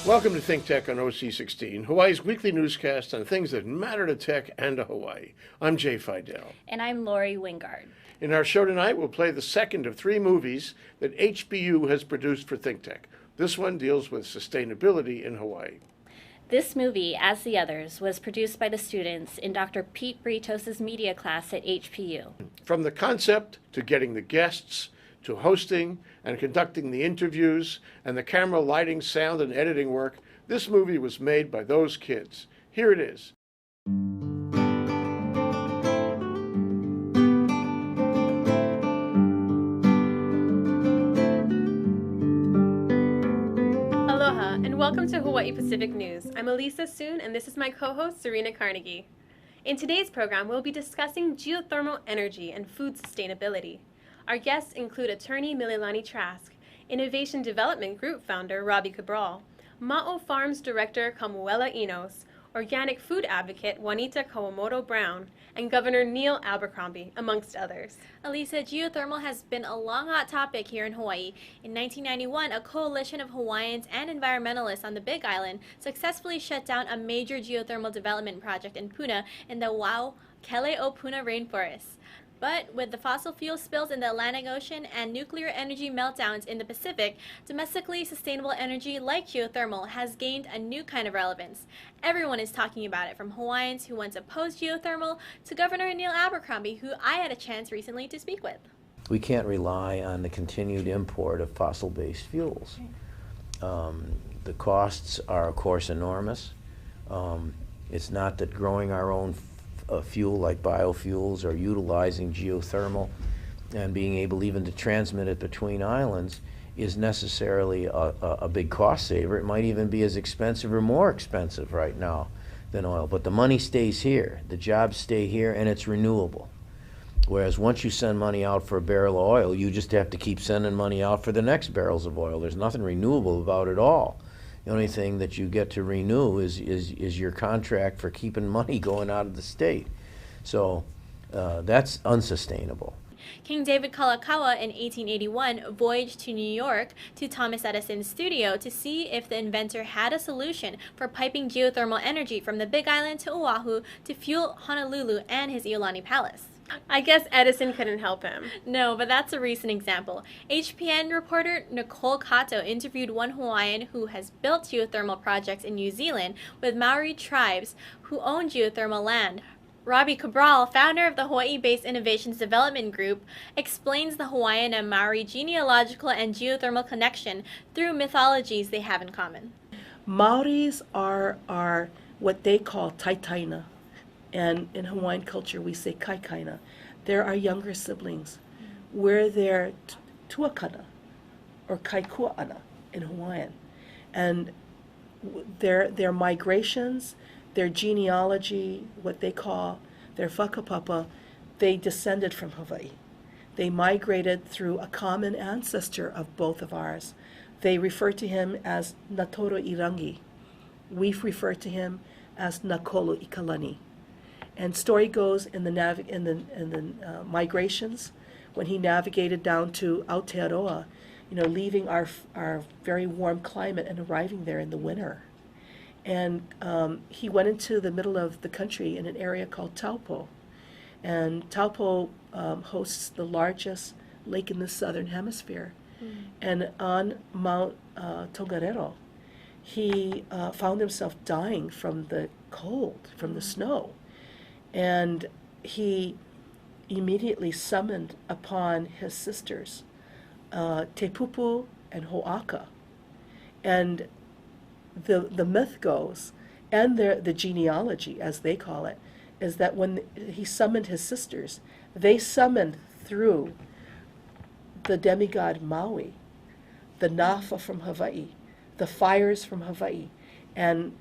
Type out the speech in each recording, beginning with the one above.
Welcome to Think Tech on OC16, Hawaii's weekly newscast on things that matter to tech and to Hawaii. I'm Jay Fidel. And I'm Lori Wingard. In our show tonight, we'll play the second of three movies that HPU has produced for Think Tech. This one deals with sustainability in Hawaii. This movie, as the others, was produced by the students in Dr. Pete Britos' media class at HPU. From the concept to getting the guests, to hosting and conducting the interviews and the camera, lighting, sound, and editing work, this movie was made by those kids. Here it is. Aloha, and welcome to Hawaii Pacific News. I'm Elisa Soon, and this is my co-host, Serena Carnegie. In today's program, we'll be discussing geothermal energy and food sustainability. Our guests include attorney Mililani Trask, Innovation Development Group founder Robbie Cabral, Maui Farms director Kamuela Enos, organic food advocate Juanita Kawamoto Brown, and Governor Neil Abercrombie, amongst others. Elisa, geothermal has been a long hot topic here in Hawaii. In 1991, a coalition of Hawaiians and environmentalists on the Big Island successfully shut down a major geothermal development project in Puna in the Wau-Kele-o-Puna rainforest. But with the fossil fuel spills in the Atlantic Ocean and nuclear energy meltdowns in the Pacific, domestically sustainable energy like geothermal has gained a new kind of relevance. Everyone is talking about it, from Hawaiians who once opposed geothermal to Governor Neil Abercrombie, who I had a chance recently to speak with. We can't rely on the continued import of fossil-based fuels. The costs are, of course, enormous. It's not that growing our own fuel like biofuels or utilizing geothermal and being able even to transmit it between islands is necessarily a big cost saver. It might even be as expensive or more expensive right now than oil, but the money stays here, the jobs stay here, and it's renewable. Whereas once you send money out for a barrel of oil, you just have to keep sending money out for the next barrels of oil. There's nothing renewable about it all. The only thing that you get to renew is your contract for keeping money going out of the state. So that's unsustainable. King David Kalakaua in 1881 voyaged to New York to Thomas Edison's studio to see if the inventor had a solution for piping geothermal energy from the Big Island to Oahu to fuel Honolulu and his Iolani Palace. I guess Edison couldn't help him. No, but that's a recent example. HPN reporter Nicole Kato interviewed one Hawaiian who has built geothermal projects in New Zealand with Maori tribes who own geothermal land. Robbie Cabral, founder of the Hawaii-based Innovations Development Group, explains the Hawaiian and Maori genealogical and geothermal connection through mythologies they have in common. Maoris are what they call taitaina. And in Hawaiian culture, we say kaikaina. They're our younger siblings. We're their tuakana, or kaikuaana in Hawaiian. And their migrations, their genealogy, what they call their whakapapa, they descended from Hawaii. They migrated through a common ancestor of both of ours. They refer to him as Natoro Irangi. We refer to him as Nakolo Ikalani. And story goes in the migrations, when he navigated down to Aotearoa, leaving our very warm climate and arriving there in the winter. And he went into the middle of the country in an area called Taupo. And Taupo hosts the largest lake in the southern hemisphere. And on Mount Tongariro, he found himself dying from the cold, from the snow. And he immediately summoned upon his sisters, Te Pupu and Ho'aka. And the myth goes, and the genealogy, as they call it, is that when he summoned his sisters, they summoned through the demigod Maui, the Nafa from Hawaii, the fires from Hawaii. And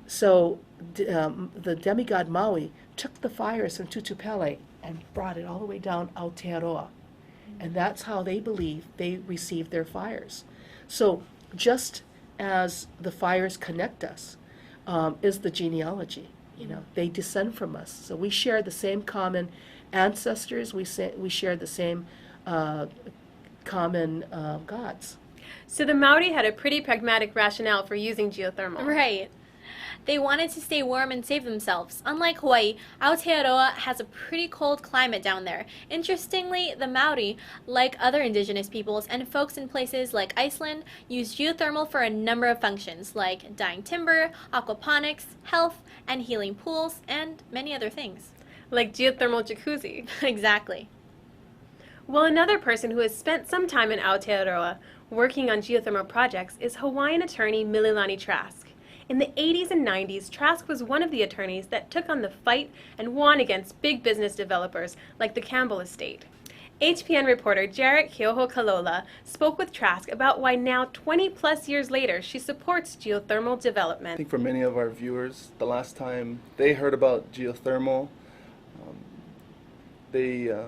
so the demigod Maui took the fires from Tutupele and brought it all the way down Aotearoa. And that's how they believe they received their fires. So just as the fires connect us, is the genealogy. They descend from us. So we share the same common ancestors. We share the same common gods. So the Maori had a pretty pragmatic rationale for using geothermal. Right. They wanted to stay warm and save themselves. Unlike Hawaii, Aotearoa has a pretty cold climate down there. Interestingly, the Maori, like other indigenous peoples and folks in places like Iceland, use geothermal for a number of functions like dyeing timber, aquaponics, health, and healing pools, and many other things. Like geothermal jacuzzi. Exactly. Well, another person who has spent some time in Aotearoa working on geothermal projects is Hawaiian attorney Mililani Trask. In the 80s and 90s, Trask was one of the attorneys that took on the fight and won against big business developers like the Campbell estate. HPN reporter Jarek Kioho-Kalola spoke with Trask about why now, 20-plus years later, she supports geothermal I development. think for many of our viewers, the last time they heard about geothermal, the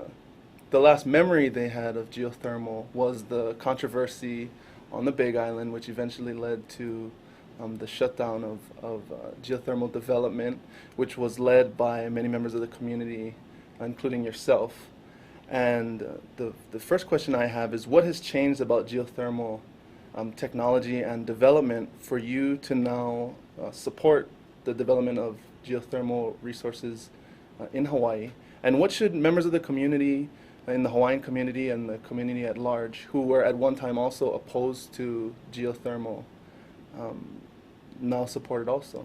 last memory they had of geothermal was the controversy on the Big Island, which eventually led to the shutdown of geothermal development, which was led by many members of the community, including yourself. And the first question I have is, what has changed about geothermal technology and development for you to now support the development of geothermal resources in Hawaii? And what should members of the community, in the Hawaiian community and the community at large, who were at one time also opposed to geothermal, now support it also?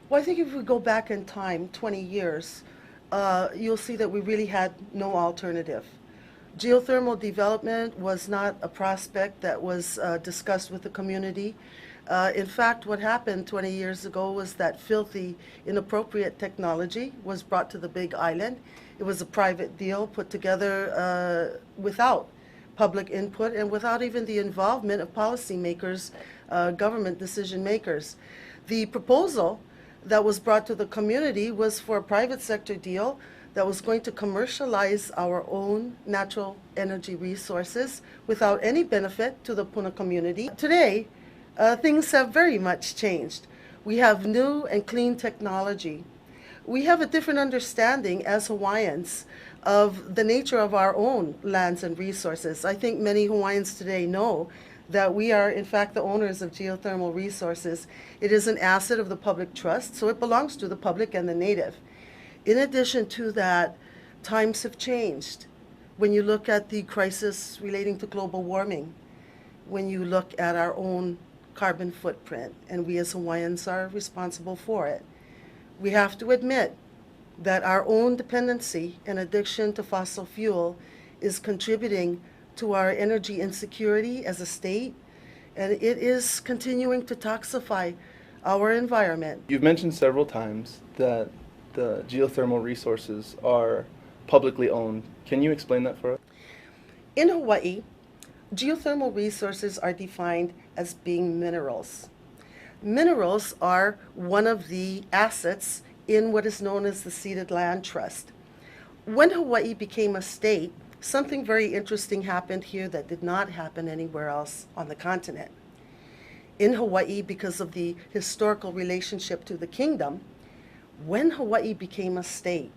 Well, I think if we go back in time, 20 years, you'll see that we really had no alternative. Geothermal development was not a prospect that was discussed with the community. In fact, what happened 20 years ago was that filthy, inappropriate technology was brought to the Big Island. It was a private deal put together without public input and without even the involvement of policymakers, government decision makers. The proposal that was brought to the community was for a private sector deal that was going to commercialize our own natural energy resources without any benefit to the Puna community. Today, things have very much changed. We have new and clean technology. We have a different understanding as Hawaiians of the nature of our own lands and resources. I think many Hawaiians today know that we are in fact the owners of geothermal resources. It is an asset of the public trust, so it belongs to the public and the native. In addition to that, times have changed. When you look at the crisis relating to global warming, when you look at our own carbon footprint, and we as Hawaiians are responsible for it, we have to admit that our own dependency and addiction to fossil fuel is contributing to our energy insecurity as a state, and it is continuing to toxify our environment. You've mentioned several times that the geothermal resources are publicly owned. Can you explain that for us? In Hawaii, geothermal resources are defined as being minerals. Minerals are one of the assets in what is known as the Ceded Land Trust. When Hawaii became a state, something very interesting happened here that did not happen anywhere else on the continent. In Hawaii, because of the historical relationship to the kingdom, when Hawaii became a state,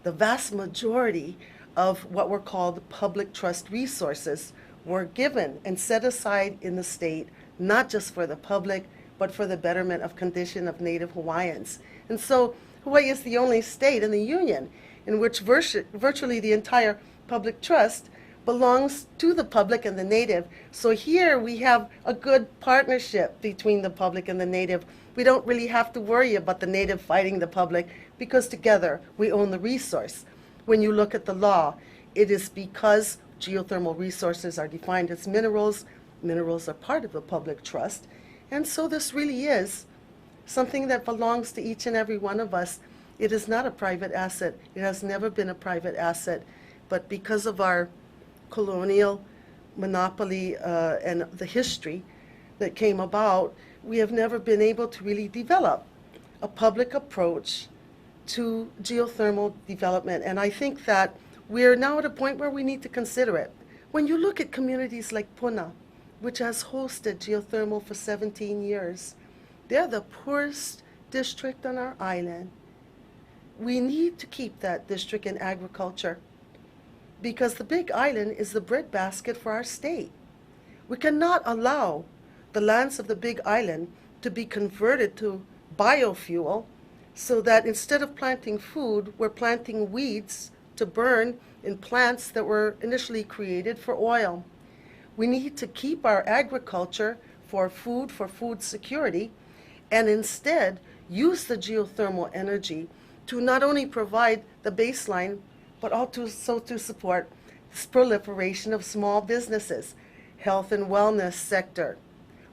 the vast majority of what were called public trust resources were given and set aside in the state, not just for the public, but for the betterment of condition of Native Hawaiians. And so Hawaii is the only state in the Union in which virtually the entire public trust belongs to the public and the native. So here we have a good partnership between the public and the native. We don't really have to worry about the native fighting the public because together we own the resource. When you look at the law, it is because geothermal resources are defined as minerals. Minerals are part of the public trust. And so this really is something that belongs to each and every one of us. It is not a private asset. It has never been a private asset. But because of our colonial monopoly and the history that came about, we have never been able to really develop a public approach to geothermal development. And I think that we're now at a point where we need to consider it. When you look at communities like Puna, which has hosted geothermal for 17 years, they're the poorest district on our island. We need to keep that district in agriculture, because the Big Island is the breadbasket for our state. We cannot allow the lands of the Big Island to be converted to biofuel so that instead of planting food, we're planting weeds to burn in plants that were initially created for oil. We need to keep our agriculture for food security, and instead use the geothermal energy to not only provide the baseline, but also to support this proliferation of small businesses, health and wellness sector.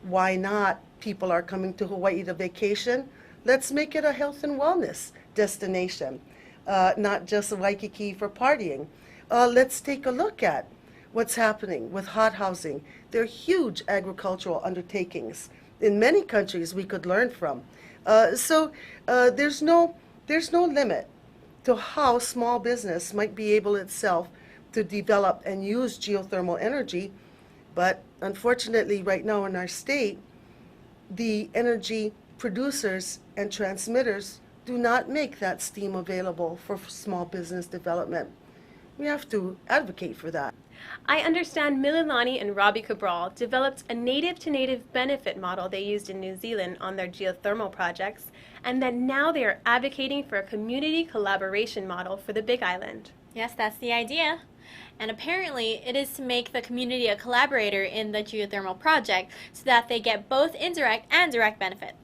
Why not? People are coming to Hawaii to vacation. Let's make it a health and wellness destination, not just Waikiki for partying. Let's take a look at what's happening with hot housing. They're huge agricultural undertakings. In many countries we could learn from. So there's no limit to how small business might be able itself to develop and use geothermal energy. But unfortunately, right now in our state, the energy producers and transmitters do not make that steam available for small business development. We have to advocate for that. I understand Mililani and Robbie Cabral developed a native-to-native benefit model they used in New Zealand on their geothermal projects, and that now they are advocating for a community collaboration model for the Big Island. Yes, that's the idea. And apparently it is to make the community a collaborator in the geothermal project so that they get both indirect and direct benefits.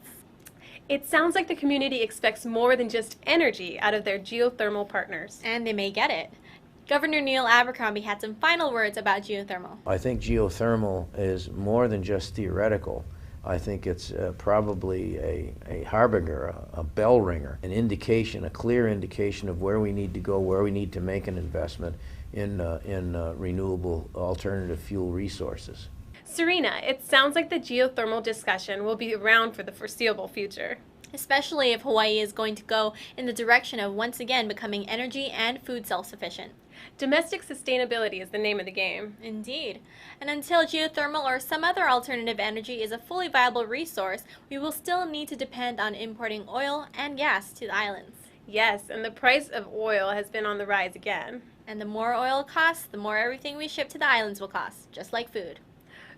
It sounds like the community expects more than just energy out of their geothermal partners. And they may get it. Governor Neil Abercrombie had some final words about geothermal. I think geothermal is more than just theoretical. I think it's probably a harbinger, a bell ringer, an indication, a clear indication of where we need to go, where we need to make an investment in renewable alternative fuel resources. Serena, it sounds like the geothermal discussion will be around for the foreseeable future. Especially if Hawaii is going to go in the direction of once again becoming energy and food self-sufficient. Domestic sustainability is the name of the game. Indeed. And until geothermal or some other alternative energy is a fully viable resource, we will still need to depend on importing oil and gas to the islands. Yes, and the price of oil has been on the rise again. And the more oil costs, the more everything we ship to the islands will cost, just like food.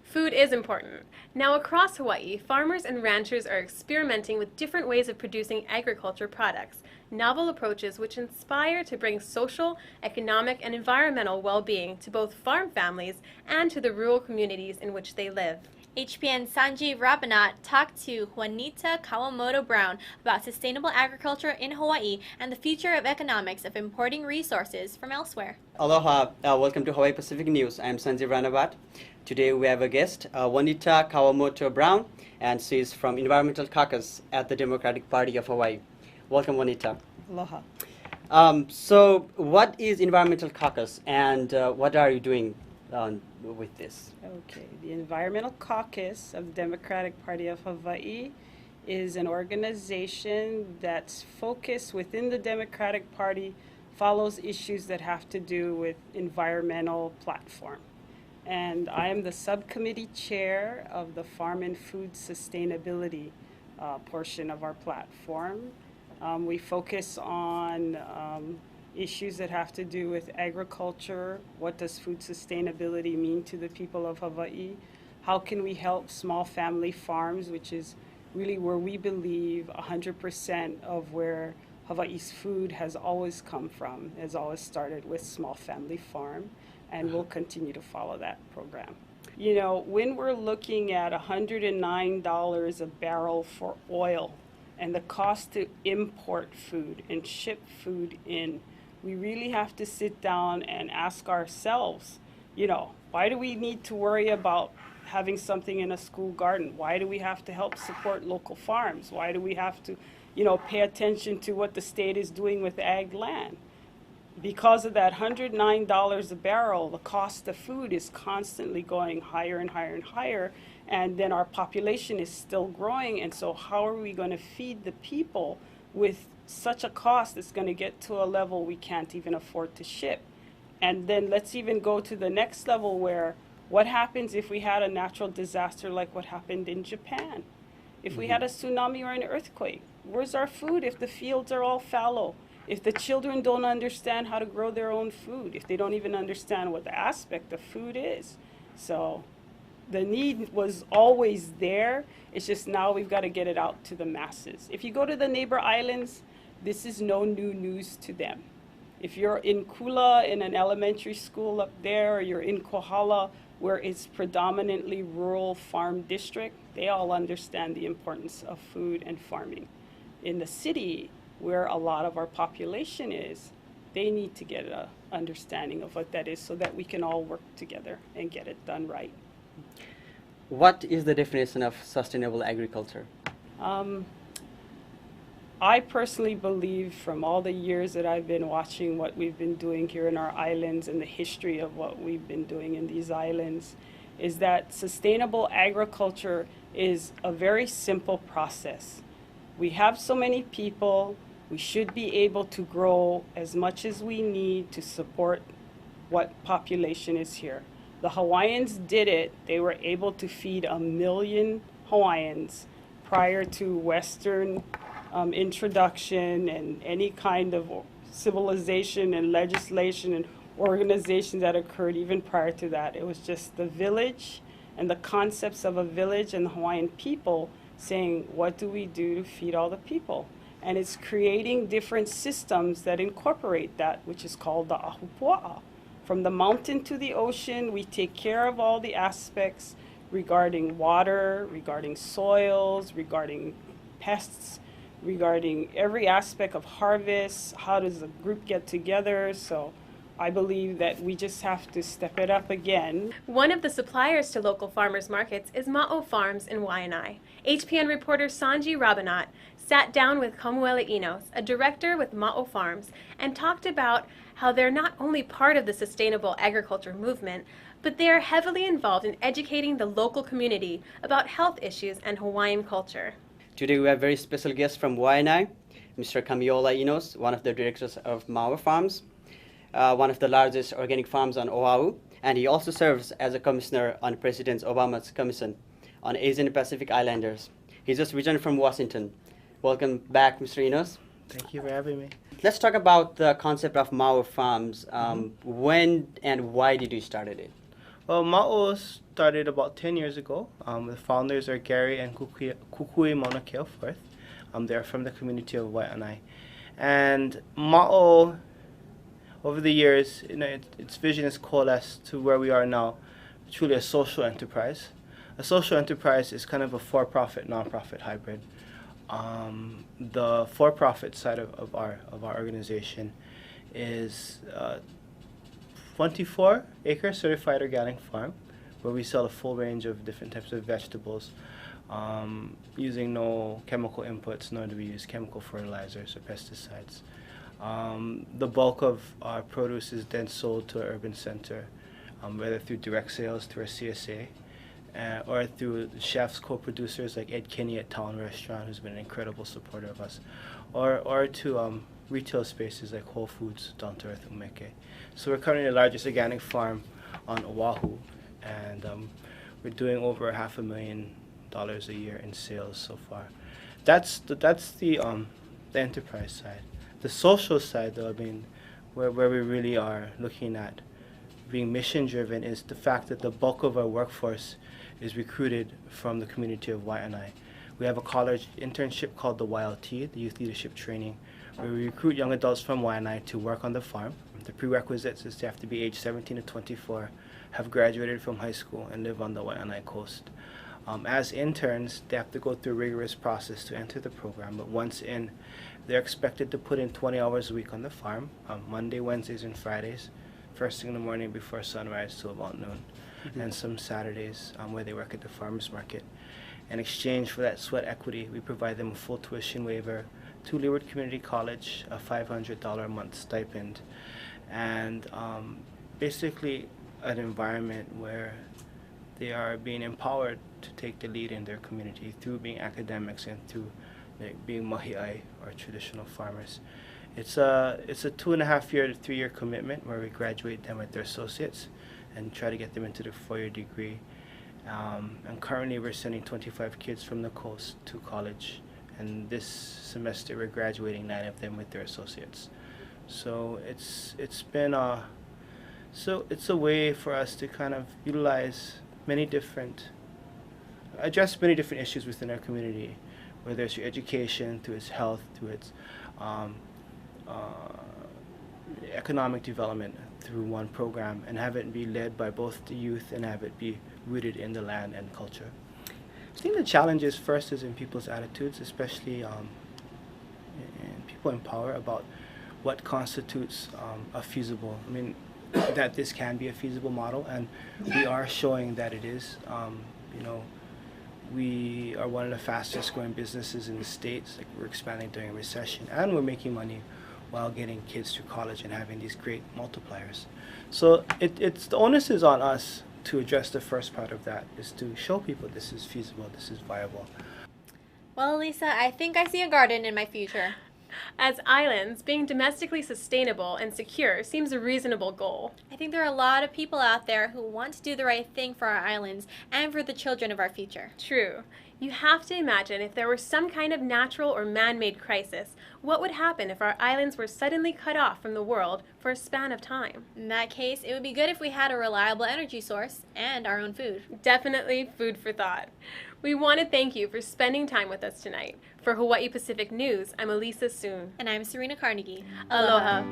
Food is important. Now across Hawaii, farmers and ranchers are experimenting with different ways of producing agriculture products, novel approaches which inspire to bring social, economic, and environmental well-being to both farm families and to the rural communities in which they live. HPN Sanjeev Rabinat talked to Juanita Kawamoto Brown about sustainable agriculture in Hawaii and the future of economics of importing resources from elsewhere. Aloha, welcome to Hawaii Pacific News. I'm Sanjeev Ranabat. Today we have a guest, Juanita Kawamoto Brown, and she's from Environmental Caucus at the Democratic Party of Hawaii. Welcome, Juanita. Aloha. So what is Environmental Caucus and what are you doing with this? Okay, the Environmental Caucus of the Democratic Party of Hawaii is an organization that's focused within the Democratic Party, follows issues that have to do with environmental platform. And I am the subcommittee chair of the Farm and Food Sustainability portion of our platform. We focus on issues that have to do with agriculture. What does food sustainability mean to the people of Hawaii? How can we help small family farms, which is really where we believe 100% of where Hawaii's food has always come from, has always started with small family farm, and we'll continue to follow that program. You know, when we're looking at $109 a barrel for oil and the cost to import food and ship food in, we really have to sit down and ask ourselves, you know, why do we need to worry about having something in a school garden? Why do we have to help support local farms? Why do we have to, you know, pay attention to what the state is doing with ag land? Because of that $109 a barrel, the cost of food is constantly going higher and higher and higher, and then our population is still growing, and so how are we going to feed the people with such a cost that's going to get to a level we can't even afford to ship? And then let's even go to the next level where what happens if we had a natural disaster like what happened in Japan? If we had a tsunami or an earthquake, where's our food if the fields are all fallow? If the children don't understand how to grow their own food, if they don't even understand what the aspect of food is. So the need was always there. It's just now we've got to get it out to the masses. If you go to the neighbor islands, this is no new news to them. If you're in Kula in an elementary school up there, or you're in Kohala where it's predominantly rural farm district, they all understand the importance of food and farming. In the city, where a lot of our population is, they need to get an understanding of what that is so that we can all work together and get it done right. What is the definition of sustainable agriculture? I personally believe from all the years that I've been watching what we've been doing here in our islands and the history of what we've been doing in these islands is that sustainable agriculture is a very simple process. We have so many people, we should be able to grow as much as we need to support what population is here. The Hawaiians did it. They were able to feed 1 million Hawaiians prior to Western introduction and any kind of civilization and legislation and organization that occurred even prior to that. It was just the village and the concepts of a village and the Hawaiian people saying, what do we do to feed all the people? And it's creating different systems that incorporate that, which is called the ahupua'a. From the mountain to the ocean, we take care of all the aspects regarding water, regarding soils, regarding pests, regarding every aspect of harvest. How does the group get together? So I believe that we just have to step it up again. One of the suppliers to local farmers markets is Maui Farms in Waianae. HPN reporter Sanji Rabinat sat down with Kamuela Enos, a director with Maui Farms, and talked about how they're not only part of the sustainable agriculture movement, but they are heavily involved in educating the local community about health issues and Hawaiian culture. Today we have a very special guest from Waianae, Mr. Kamuela Enos, one of the directors of Maui Farms, one of the largest organic farms on Oahu, and he also serves as a commissioner on President Obama's Commission on Asian Pacific Islanders. He just returned from Washington. Welcome back, Mr. Enos. Thank you for having me. Let's talk about the concept of Maui Farms. When and why did you start it? Well, Maui started about 10 years ago. The founders are Gary and Kukui Maunakea Firth. They're from the community of Waianae. And Maui, over the years, its vision has coalesced to where we are now, truly a social enterprise. A social enterprise is kind of a for-profit, non-profit hybrid. The for-profit side of our organization is 24-acre certified organic farm, where we sell a full range of different types of vegetables, using no chemical inputs, nor do we use chemical fertilizers or pesticides. The bulk of our produce is then sold to our urban center, whether through direct sales through our CSA, or through chefs, co-producers like Ed Kinney at Town Restaurant, who's been an incredible supporter of us, or to retail spaces like Whole Foods, Down to Earth, Umeke. So we're currently the largest organic farm on Oahu, and we're doing over $500,000 a year in sales so far. That's the enterprise side. The social side, though, I mean, where we really are looking at being mission-driven, is the fact that the bulk of our workforce is recruited from the community of Waianae. We have a college internship called the YLT, the Youth Leadership Training, where we recruit young adults from Waianae to work on the farm. The prerequisites is they have to be age 17 to 24, have graduated from high school, and live on the Waianae coast. As interns, they have to go through a rigorous process to enter the program, but once in, they're expected to put in 20 hours a week on the farm, Monday, Wednesdays, and Fridays, first thing in the morning before sunrise till about noon, and some Saturdays where they work at the farmers market. In exchange for that sweat equity, we provide them a full tuition waiver to Leeward Community College, a $500 a month stipend, and basically an environment where they are being empowered to take the lead in their community through being academics and through being mahi'ai, or traditional farmers. It's a 2.5-year to 3-year commitment where we graduate them with their associates and try to get them into their 4-year degree. And currently we're sending 25 kids from the coast to college, and this semester we're graduating 9 of them with their associates. So it's a way for us to kind of utilize many different address many different issues within our community, whether it's your education, to its health, to its economic development through one program, and have it be led by both the youth and have it be rooted in the land and culture. I think the challenge is first is in people's attitudes, especially in people in power, about what constitutes a feasible, that this can be a feasible model, and we are showing that it is. We are one of the fastest growing businesses in the States. Like, we're expanding during a recession, and we're making money while getting kids to college and having these great multipliers. So it's the onus is on us to address the first part of that, is to show people this is feasible, this is viable. Well, Lisa, I think I see a garden in my future. As islands, being domestically sustainable and secure seems a reasonable goal. I think there are a lot of people out there who want to do the right thing for our islands and for the children of our future. True. You have to imagine if there were some kind of natural or man-made crisis, what would happen if our islands were suddenly cut off from the world for a span of time? In that case, it would be good if we had a reliable energy source and our own food. Definitely food for thought. We want to thank you for spending time with us tonight. For Hawaii Pacific News, I'm Elisa Soon. And I'm Serena Carnegie. Aloha.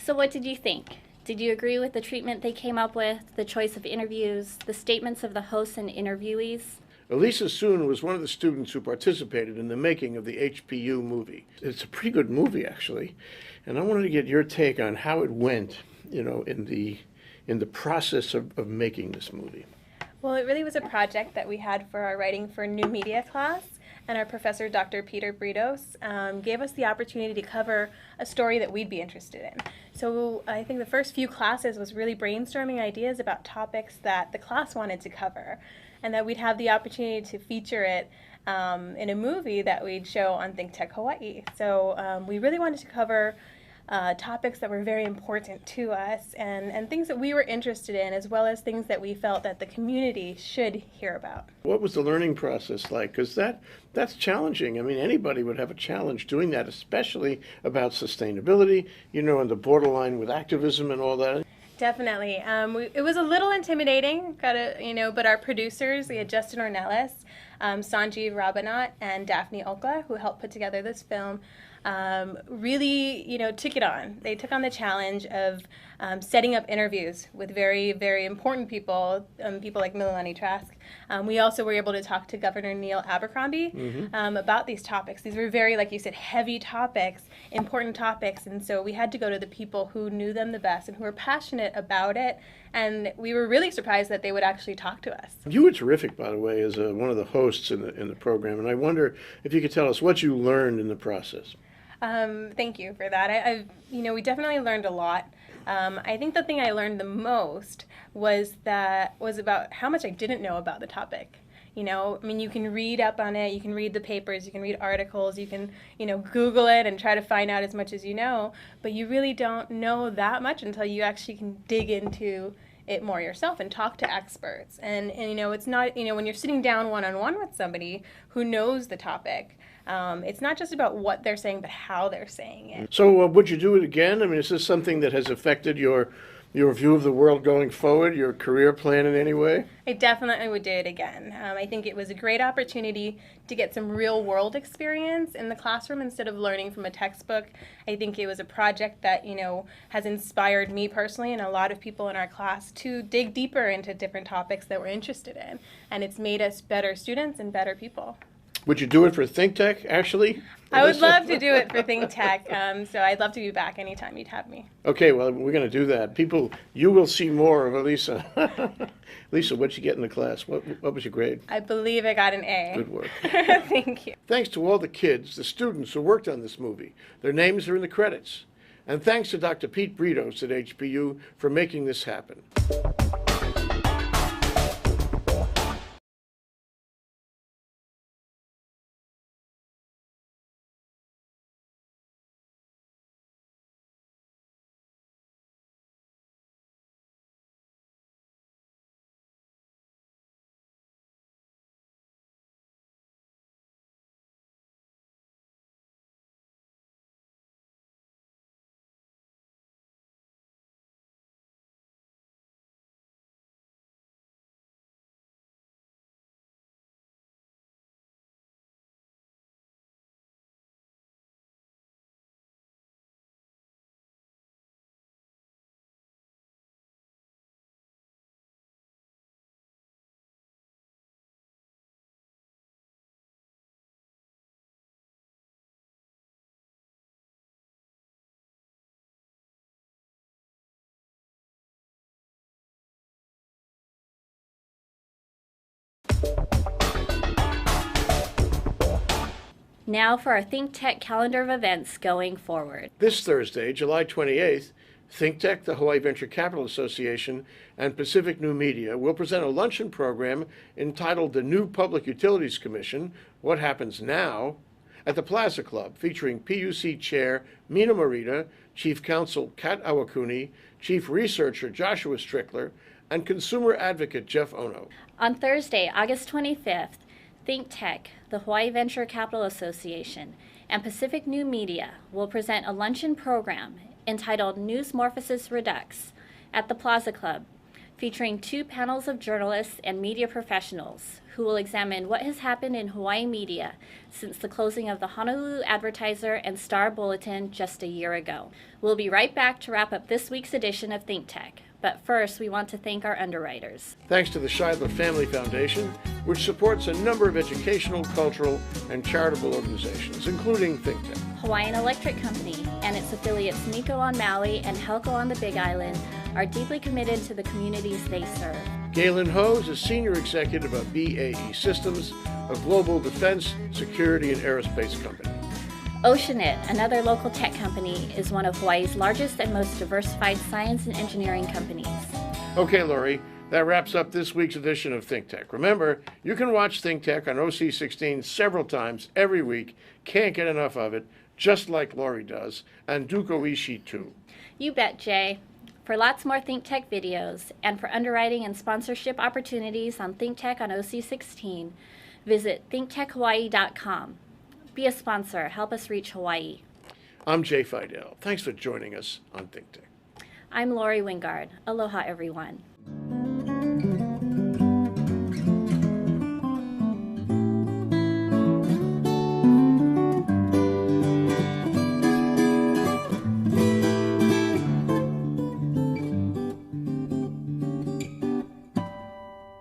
So what did you think? Did you agree with the treatment they came up with, the choice of interviews, the statements of the hosts and interviewees? Elisa Soon was one of the students who participated in the making of the HPU movie. It's a pretty good movie, actually, and I wanted to get your take on how it went, in the process of making this movie. Well, it really was a project that we had for our Writing for New Media class, and our professor, Dr. Peter Britos, gave us the opportunity to cover a story that we'd be interested in. So I think the first few classes was really brainstorming ideas about topics that the class wanted to cover, and that we'd have the opportunity to feature it in a movie that we'd show on Think Tech Hawaii. So we really wanted to cover topics that were very important to us and things that we were interested in, as well as things that we felt that the community should hear about. What was the learning process like? Because that's challenging. Anybody would have a challenge doing that, especially about sustainability, and the borderline with activism and all that. Definitely. It was a little intimidating, but our producers, we had Justin Ornelas, Sanjeev Rabinat, and Daphne Okla, who helped put together this film, really, took it on. They took on the challenge of setting up interviews with very, very important people, people like Mililani Trask. We also were able to talk to Governor Neil Abercrombie about these topics. These were very, like you said, heavy topics, important topics, and so we had to go to the people who knew them the best and who were passionate about it, and we were really surprised that they would actually talk to us. You were terrific, by the way, as one of the hosts in the program, and I wonder if you could tell us what you learned in the process. Thank you for that. We definitely learned a lot. I think the thing I learned the most was about how much I didn't know about the topic. You can read up on it, you can read the papers, you can read articles, you can, Google it and try to find out as much as you know, but you really don't know that much until you actually can dig into it more yourself and talk to experts. And it's not, when you're sitting down one-on-one with somebody who knows the topic, it's not just about what they're saying, but how they're saying it. So would you do it again? Is this something that has affected your view of the world going forward, your career plan in any way? I definitely would do it again. I think it was a great opportunity to get some real world experience in the classroom instead of learning from a textbook. I think it was a project that, has inspired me personally and a lot of people in our class to dig deeper into different topics that we're interested in. And it's made us better students and better people. Would you do it for Think Tech, actually? I would love to do it for Think Tech, so I'd love to be back anytime you'd have me. Okay, well, we're going to do that. You will see more of Elisa. Lisa, what'd you get in the class? What was your grade? I believe I got an A. Good work. Thank you. Thanks to all the kids, the students who worked on this movie. Their names are in the credits. And thanks to Dr. Pete Britos at HPU for making this happen. Now for our Think Tech calendar of events going forward. This Thursday, July 28th, ThinkTech, the Hawaii Venture Capital Association, and Pacific New Media will present a luncheon program entitled The New Public Utilities Commission, What Happens Now, at the Plaza Club, featuring PUC Chair Mina Morita, Chief Counsel Kat Awakuni, Chief Researcher Joshua Strickler, and Consumer Advocate Jeff Ono. On Thursday, August 25th, ThinkTech, the Hawaii Venture Capital Association, and Pacific New Media will present a luncheon program entitled Newsmorphosis Redux at the Plaza Club, featuring 2 panels of journalists and media professionals who will examine what has happened in Hawaii media since the closing of the Honolulu Advertiser and Star Bulletin just a year ago. We'll be right back to wrap up this week's edition of ThinkTech, but first we want to thank our underwriters. Thanks to the Scheidler Family Foundation, which supports a number of educational, cultural, and charitable organizations, including ThinkTech. Hawaiian Electric Company and its affiliates Nico on Maui and Helco on the Big Island are deeply committed to the communities they serve. Galen Ho is a senior executive of BAE Systems, a global defense, security, and aerospace company. Oceanit, another local tech company, is one of Hawaii's largest and most diversified science and engineering companies. Okay, Lori, that wraps up this week's edition of ThinkTech. Remember, you can watch ThinkTech on OC16 several times every week. Can't get enough of it, just like Lori does, and Duko Ishii too. You bet, Jay. For lots more ThinkTech videos and for underwriting and sponsorship opportunities on ThinkTech on OC16, visit thinktechhawaii.com. Be a sponsor. Help us reach Hawaii. I'm Jay Fidel. Thanks for joining us on ThinkTech. I'm Lori Wingard. Aloha, everyone.